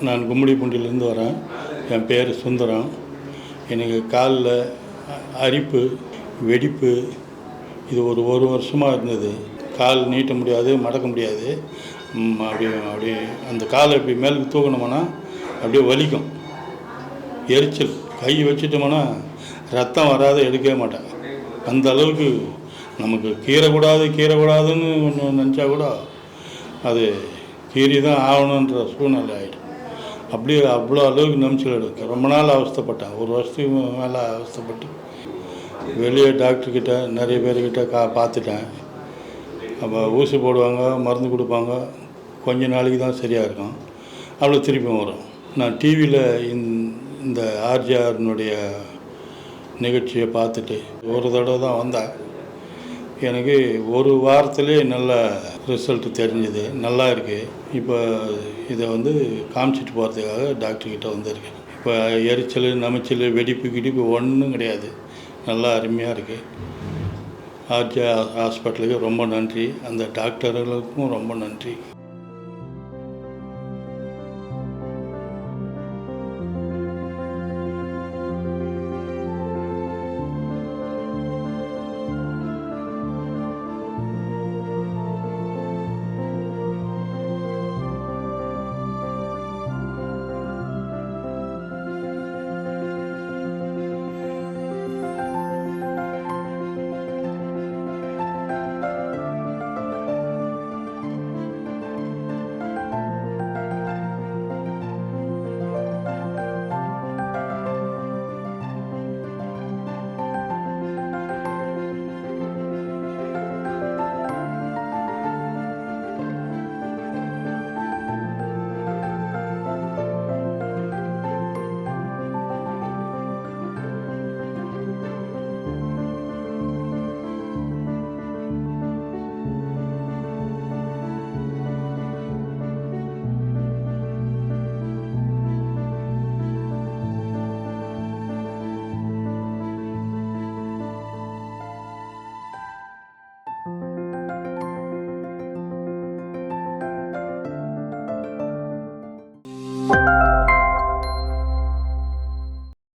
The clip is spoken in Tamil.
நான் கும்மிடிப்பூண்டியிலேருந்து வரேன். என் பேர் சுந்தரம். எனக்கு காலில் அரிப்பு, வெடிப்பு இது ஒரு வருஷமாக இருந்தது. கால் நீட்ட முடியாது, மடக்க முடியாது. அப்படியே அந்த காலை இப்படி மேலுக்கு தூக்கணுமானா அப்படியே வலிக்கும். எரிச்சல், கை வச்சுட்டோம்னா ரத்தம் வராத எடுக்கவே மாட்டேன். அந்த அளவுக்கு நமக்கு கீறக்கூடாதுன்னு ஒன்று நினச்சா கூட அது கீறி தான் ஆகணுன்ற சூழ்நிலை ஆகிடும். அப்படியே அவ்வளோ அளவுக்கு நம்பிச்சல் எடுக்கும். ரொம்ப நாள் அவஸ்தைப்பட்டேன். ஒரு வருஷத்துக்கு மேலே அவஸ்தைப்பட்டு வெளியே டாக்டர்கிட்ட நிறைய பேர்கிட்ட பார்த்துட்டேன். அப்போ ஊசி போடுவாங்க, மருந்து கொடுப்பாங்க. கொஞ்ச நாளைக்கு தான் சரியாக இருக்கும், அவ்வளோ திருப்பி வரும். நான் டிவியில் இந்த ஆர்ஜிஆர்னுடைய நிகழ்ச்சியை பார்த்துட்டு ஒரு தடவை தான் வந்தேன். எனக்கு ஒரு வாரத்திலே நல்ல ரிசல்ட் தெரிஞ்சுது. நல்லா இருக்குது. இப்போ இதை காமிச்சிட்டு போகிறதுக்காக டாக்டர்கிட்ட வந்திருக்கேன். இப்போ எரிச்சல், நமைச்சல், வெடிப்பு ஒன்றும் கிடையாது. நல்லா அருமையாக இருக்குது. ஆர்ஜிஆர் ஹாஸ்பிட்டலுக்கு ரொம்ப நன்றி. அந்த டாக்டர்களுக்கும் ரொம்ப நன்றி.